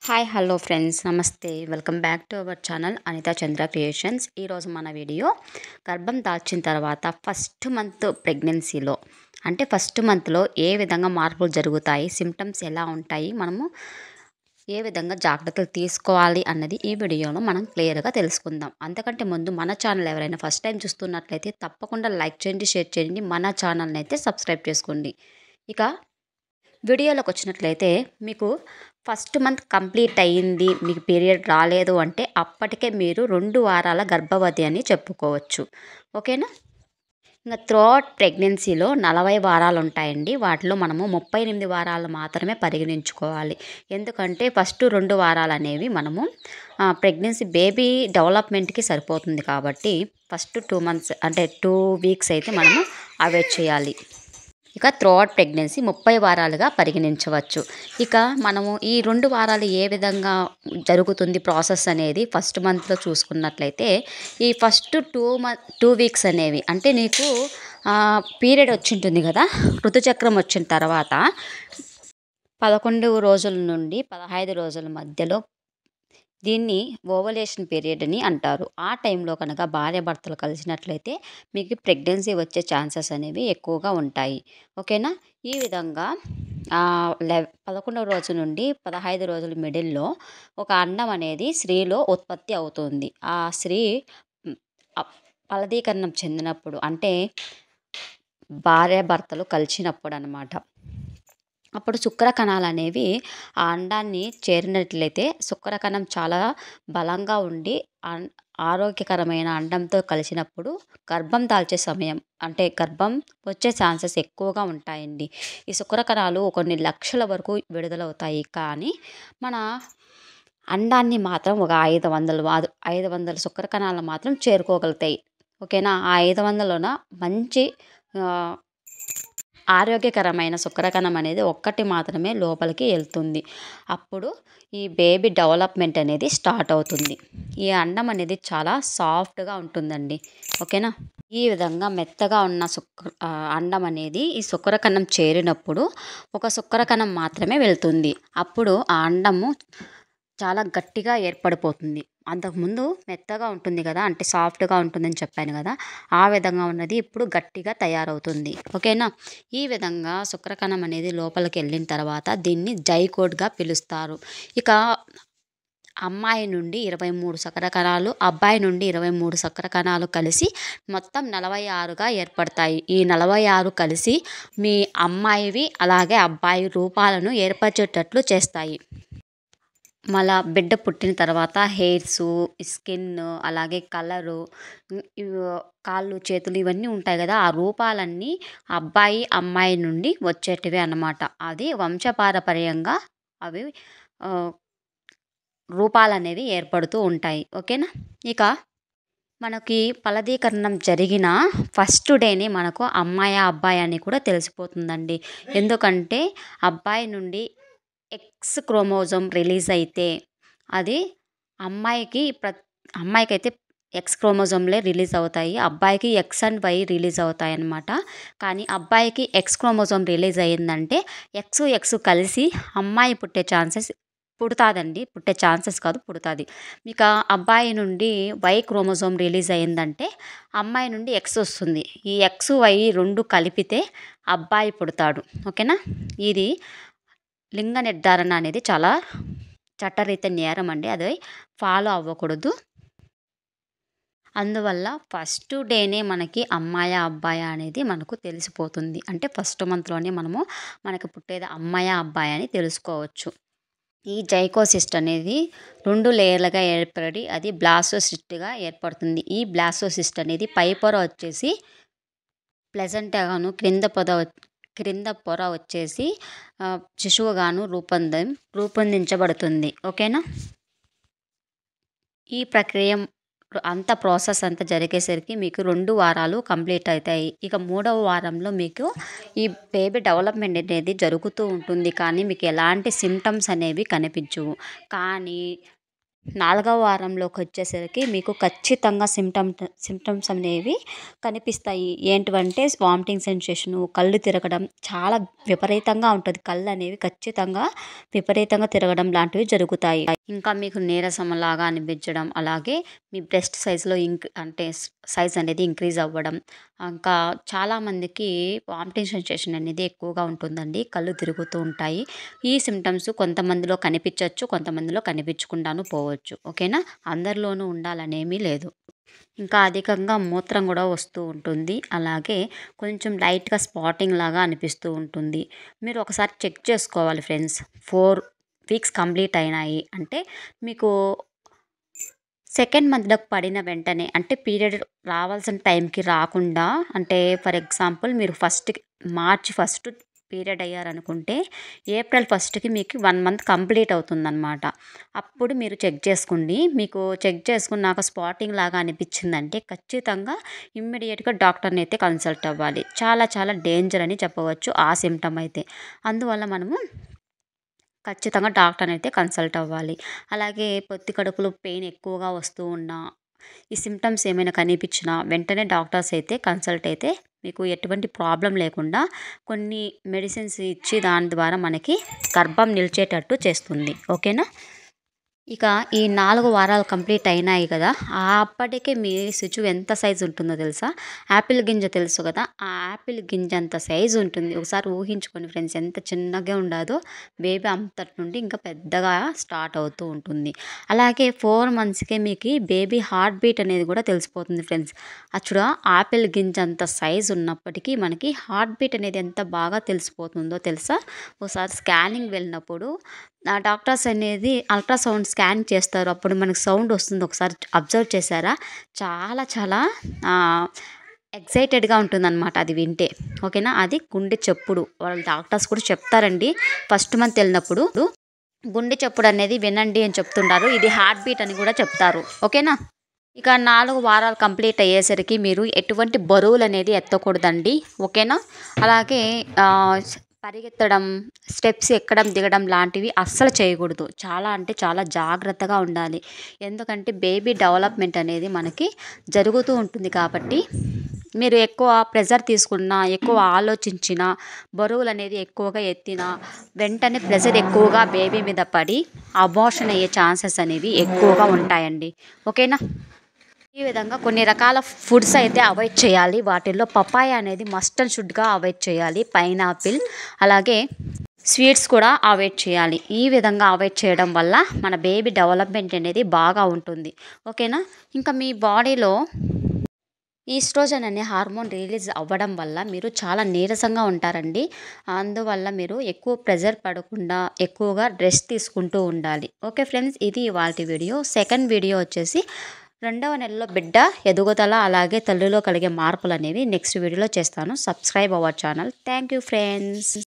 Hi hello friends నమస్తే welcome back to our channel Anitha Chandra creations. ఈరోజు మన వీడియో గర్భం దాల్చిన తర్వాత ఫస్ట్ మంత్ ప్రెగ్నెన్సీలో అంటే ఫస్ట్ మంత్లో ఏ విధంగా మార్పులు జరుగుతాయి, సిమ్టమ్స్ ఎలా ఉంటాయి, మనము ఏ విధంగా జాగ్రత్తలు తీసుకోవాలి అన్నది ఈ వీడియోలో మనం క్లియర్గా తెలుసుకుందాం. అంతకంటే ముందు మన ఛానల్ ఎవరైనా ఫస్ట్ టైం చూస్తున్నట్లయితే తప్పకుండా లైక్ చేయండి, షేర్ చేయండి, మన ఛానల్ని అయితే సబ్స్క్రైబ్ చేసుకోండి. ఇక వీడియోలోకి వచ్చినట్లయితే మీకు ఫస్ట్ మంత్ కంప్లీట్ అయ్యింది, మీకు పీరియడ్ రాలేదు అంటే అప్పటికే మీరు 2 వారాల గర్భవతి అని చెప్పుకోవచ్చు. ఓకేనా? ఇంకా త్రూఅవుట్ ప్రెగ్నెన్సీలో 40 వారాలు ఉంటాయండి. వాటిలో మనము 38 వారాలు మాత్రమే పరిగణించుకోవాలి. ఎందుకంటే ఫస్ట్ 2 వారాలు అనేవి మనము ప్రెగ్నెన్సీ బేబీ డెవలప్మెంట్కి సరిపోతుంది కాబట్టి ఫస్ట్ 2 మంత్స్ అంటే 2 వీక్స్ అయితే మనము అవాయిడ్ చేయాలి. ఇక త్రూఅవుట్ ప్రెగ్నెన్సీ 30 వారాలుగా పరిగణించవచ్చు. ఇక మనము ఈ 2 వారాలు ఏ విధంగా జరుగుతుంది ప్రాసెస్ అనేది ఫస్ట్ మంత్లో చూసుకున్నట్లయితే ఈ ఫస్ట్ 2 వీక్స్ అనేవి అంటే నీకు పీరియడ్ వచ్చింటుంది కదా, ఋతుచక్రం వచ్చిన తర్వాత 11 రోజుల నుండి 15 రోజుల మధ్యలో దీన్ని ఓవలేషన్ పీరియడ్ అని అంటారు. ఆ టైంలో కనుక భార్యాభర్తలు కలిసినట్లయితే మీకు ప్రెగ్నెన్సీ వచ్చే ఛాన్సెస్ అనేవి ఎక్కువగా ఉంటాయి. ఓకేనా? ఈ విధంగా 11వ రోజు నుండి 15 రోజుల మిడిల్లో ఒక అండం అనేది స్త్రీలో ఉత్పత్తి అవుతుంది. ఆ స్త్రీ ఫలదీకరణం చెందినప్పుడు అంటే భార్యాభర్తలు కలిసినప్పుడు అన్నమాట. అప్పుడు శుక్రకణాలు అనేవి ఆ అండాన్ని చేరినట్లయితే శుక్రకణం చాలా బలంగా ఉండి ఆరోగ్యకరమైన అండంతో కలిసినప్పుడు గర్భం దాల్చే సమయం అంటే గర్భం వచ్చే ఛాన్సెస్ ఎక్కువగా ఉంటాయండి. ఈ శుక్రకణాలు కొన్ని లక్షల వరకు విడుదలవుతాయి, కానీ మన అండాన్ని మాత్రం ఒక 500 శుక్రకణాలు మాత్రం చేరుకోగలుగుతాయి. ఓకేనా? ఆ 500లోన మంచి ఆరోగ్యకరమైన శుక్రకణం అనేది ఒక్కటి మాత్రమే లోపలికి వెళ్తుంది. అప్పుడు ఈ బేబీ డెవలప్మెంట్ అనేది స్టార్ట్ అవుతుంది. ఈ అండం అనేది చాలా సాఫ్ట్గా ఉంటుందండి. ఓకేనా? ఈ విధంగా మెత్తగా ఉన్న అండం అనేది ఈ శుక్రకణం చేరినప్పుడు ఒక శుక్రకణం మాత్రమే వెళ్తుంది. అప్పుడు ఆ అండము చాలా గట్టిగా ఏర్పడిపోతుంది. అంతకుముందు మెత్తగా ఉంటుంది కదా, అంటే సాఫ్ట్గా ఉంటుందని చెప్పాను కదా, ఆ విధంగా ఉన్నది ఇప్పుడు గట్టిగా తయారవుతుంది. ఓకేనా? ఈ విధంగా శుక్రకణం అనేది లోపలికి వెళ్ళిన తర్వాత దీన్ని జైగోట్గా పిలుస్తారు. ఇక అమ్మాయి నుండి 23 శుక్రకణాలు, అబ్బాయి నుండి 23 శుక్రకణాలు కలిసి మొత్తం 46గా ఏర్పడతాయి. ఈ 46 కలిసి మీ అమ్మాయివి అలాగే అబ్బాయి రూపాలను ఏర్పరిచేటట్లు చేస్తాయి. మళ్ళా బిడ్డ పుట్టిన తర్వాత హెయిర్సు, స్కిన్, అలాగే కలరు, కాళ్ళు చేతులు ఇవన్నీ ఉంటాయి కదా, ఆ రూపాలన్నీ అబ్బాయి అమ్మాయి నుండి వచ్చేటివే అన్నమాట. అది వంశపారపర్యంగా అవి రూపాలనేవి ఏర్పడుతూ ఉంటాయి. ఓకేనా? ఇక మనకి ఫలదీకరణం జరిగిన ఫస్ట్ డేని మనకు అమ్మాయి అబ్బాయి అని కూడా తెలిసిపోతుందండి. ఎందుకంటే అబ్బాయి నుండి ఎక్స్ క్రోమోజోమ్ రిలీజ్ అయితే అది అమ్మాయికైతే ఎక్స్ క్రోమోజోమ్లే రిలీజ్ అవుతాయి, అబ్బాయికి ఎక్స్ అండ్ వై రిలీజ్ అవుతాయి అన్నమాట. కానీ అబ్బాయికి ఎక్స్ క్రోమోజోమ్ రిలీజ్ అయ్యిందంటే ఎక్స్ కలిసి అమ్మాయి పుట్టే ఛాన్సెస్ పుట్టే ఛాన్సెస్ కాదు, పుడుతుంది. ఇక అబ్బాయి నుండి వై క్రోమోజోమ్ రిలీజ్ అయ్యిందంటే అమ్మాయి నుండి ఎక్స్ వస్తుంది. ఈ ఎక్స్ వై రెండు కలిపితే అబ్బాయి పుడతాడు. ఓకేనా? ఇది లింగ నిర్ధారణ అనేది చాలా చట్టరీత్యా నేరం అండి, అది ఫాలో అవ్వకూడదు. అందువల్ల ఫస్ట్ డేనే మనకి అమ్మాయా అబ్బాయా అనేది మనకు తెలిసిపోతుంది. అంటే ఫస్ట్ మంత్లోనే మనకు పుట్టేది అమ్మాయా అబ్బాయి అని తెలుసుకోవచ్చు. ఈ జైగోసిస్ట్ అనేది 2 లేయర్లుగా ఏర్పడి అది బ్లాస్టోసిస్ట్గా ఏర్పడుతుంది. ఈ బ్లాస్టోసిస్ట్ అనేది పై పొర వచ్చేసి ప్లెజెంటాగాను, క్రింద పొర వచ్చేసి శిశువుగాను రూపొందించబడుతుంది. ఓకేనా? ఈ ప్రక్రియ ప్రాసెస్ అంతా జరిగేసరికి మీకు 2 వారాలు కంప్లీట్ అవుతాయి. ఇక 3వ వారంలో మీకు ఈ బేబీ డెవలప్మెంట్ అనేది జరుగుతూ ఉంటుంది, కానీ మీకు ఎలాంటి సిమ్టమ్స్ అనేవి కనిపించవు. కానీ నాలుగవ వారంలోకొచ్చేసరికి మీకు ఖచ్చితంగా సిమ్టమ్స్ అనేవి కనిపిస్తాయి. ఏంటివంటే వామిటింగ్ సెన్సేషను, కళ్ళు తిరగడం చాలా విపరీతంగా ఉంటది. కళ్ళనేవి ఖచ్చితంగా విపరీతంగా తిరగడం లాంటివి జరుగుతాయి. ఇంకా మీకు నీరసంలాగా అనిపించడం, అలాగే మీ బ్రెస్ట్ సైజ్‌లో అంటే సైజ్ అనేది ఇంక్రీజ్ అవ్వడం, ఇంకా చాలామందికి వామిటింగ్ సెన్సేషన్ అనేది ఎక్కువగా ఉంటుందండి. కళ్ళు తిరుగుతూ ఉంటాయి. ఈ సిమ్టమ్స్ కొంతమందిలో కనిపించొచ్చు, కొంతమందిలో కనిపించకుండాను పోవచ్చు. ఓకేనా? అందరిలోనూ ఉండాలనేమీ లేదు. ఇంకా అధికంగా మూత్రం గూడా వస్తూ ఉంటుంది. అలాగే కొంచెం లైట్‌గా స్పాటింగ్ లాగా అనిపిస్తూ ఉంటుంది. మీరు ఒకసారి చెక్ చేసుకోవాలి ఫ్రెండ్స్. 4 వీక్స్ కంప్లీట్ అయినాయి అంటే మీకు సెకండ్ మంత్‌లోకి పడిన వెంటనే అంటే పీరియడ్ రావాల్సిన టైంకి రాకుండా అంటే ఫర్ ఎగ్జాంపుల్ మీరు మార్చ్ ఫస్ట్ పీరియడ్ అయ్యారనుకుంటే ఏప్రిల్ ఫస్ట్‌కి మీకు 1 మంత్ కంప్లీట్ అవుతుందనమాట. అప్పుడు మీరు చెక్ చేసుకోండి. మీకు చెక్ చేసుకున్నాక స్పాటింగ్ లాగా అనిపించిందంటే ఖచ్చితంగా ఇమ్మీడియేట్‌గా డాక్టర్‌ని అయితే కన్సల్ట్ అవ్వాలి. చాలా చాలా డేంజర్ అని చెప్పవచ్చు ఆ సిమ్టమ్ అయితే. అందువల్ల మనము ఖచ్చితంగా డాక్టర్‌ని అయితే కన్సల్ట్ అవ్వాలి. అలాగే పొత్తి కడుపులో పెయిన్ ఎక్కువగా వస్తూ ఉన్నా, ఈ సిమ్టమ్స్ ఏమైనా కనిపించినా వెంటనే డాక్టర్స్ అయితే కన్సల్ట్ అయితే మీకు ఎటువంటి ప్రాబ్లమ్ లేకుండా కొన్ని మెడిసిన్స్ ఇచ్చి దాని ద్వారా మనకి గర్భం నిలిచేటట్టు చేస్తుంది. ఓకేనా? ఇక ఈ 4 వారాలు కంప్లీట్ అయినాయి కదా! అప్పటికే మీ శిశువు ఎంత సైజ్ ఉంటుందో తెలుసా? యాపిల్ గింజ తెలుసు కదా! ఆ యాపిల్ గింజ అంత సైజ్ ఉంటుంది. ఒకసారి ఊహించుకోండి ఫ్రెండ్స్ ఎంత చిన్నగా ఉండాదో బేబీ అంతటి నుండి ఇంకా పెద్దగా స్టార్ట్ అవుతూ ఉంటుంది. అలాగే 4 మంత్స్‌కే మీకు బేబీ హార్ట్ బీట్ అనేది కూడా తెలిసిపోతుంది ఫ్రెండ్స్. యాపిల్ గింజ అంత సైజ్ ఉన్నప్పటికీ మనకి హార్ట్ బీట్ అనేది ఎంత బాగా తెలిసిపోతుందో తెలుసా? ఒకసారి స్కానింగ్ వెళ్ళినప్పుడు డాక్టర్స్ అనేది అల్ట్రాసౌండ్ స్కాన్ చేస్తారు. అప్పుడు మనకు సౌండ్ వస్తుంది. ఒకసారి అబ్జర్వ్ చేశారా? చాలా చాలా ఎక్సైటెడ్‌గా ఉంటుందనమాట అది వింటే. ఓకేనా? అది గుండె చప్పుడు. వాళ్ళు డాక్టర్స్ కూడా చెప్తారండి. ఫస్ట్ మంత్ ఎళ్ళినప్పుడు గుండె చప్పుడు అనేది వినండి అని చెప్తుంటారు. ఇది హార్ట్ బీట్ అని కూడా చెప్తారు. ఓకేనా? ఇక 4 వారాలు కంప్లీట్ అయ్యేసరికి మీరు ఎటువంటి బరువులనేది ఎత్తకూడదండి. ఓకేనా? అలాగే పరిగెత్తడం, స్టెప్స్ ఎక్కడం, దిగడం లాంటివి అస్సలు చేయకూడదు. చాలా అంటే చాలా జాగ్రత్తగా ఉండాలి. ఎందుకంటే బేబీ డెవలప్‌మెంట్ అనేది మనకి జరుగుతూ ఉంటుంది కాబట్టి, మీరు ఎక్కువ ప్రెషర్ తీసుకున్నా, ఎక్కువ ఆలోచించినా, బరువులనేది ఎక్కువగా ఎత్తినా, వెంటనే ప్రెషర్ ఎక్కువగా బేబీ మీద పడి అబార్షన్ అయ్యే ఛాన్సెస్ అనేవి ఎక్కువగా ఉంటాయండి. ఓకేనా? ఈ విధంగా కొన్ని రకాల ఫుడ్స్ అయితే అవాయిడ్ చేయాలి. వాటిల్లో పపాయ అనేది మస్ట్ అండ్ షుడ్‌గా అవాయిడ్ చేయాలి. పైనాపిల్ అలాగే స్వీట్స్ కూడా అవాయిడ్ చేయాలి. ఈ విధంగా అవాయిడ్ చేయడం వల్ల మన బేబీ డెవలప్‌మెంట్ అనేది బాగా ఉంటుంది. ఓకేనా? ఇంకా మీ బాడీలో ఈస్ట్రోజన్ అనే హార్మోన్ రిలీజ్ అవ్వడం వల్ల మీరు చాలా నీరసంగా ఉంటారండి. అందువల్ల మీరు ఎక్కువ ప్రెషర్ పడకుండా ఎక్కువగా రెస్ట్ తీసుకుంటూ ఉండాలి. ఓకే ఫ్రెండ్స్, ఇది ఇవాల్టి వీడియో. సెకండ్ వీడియో వచ్చేసి 2వ నెలలో బిడ్డ ఎదుగుదల అలాగే తల్లిలో కలిగే మార్పులనేవి నెక్స్ట్ వీడియోలో చేస్తాను. Subscribe our channel. Thank you friends.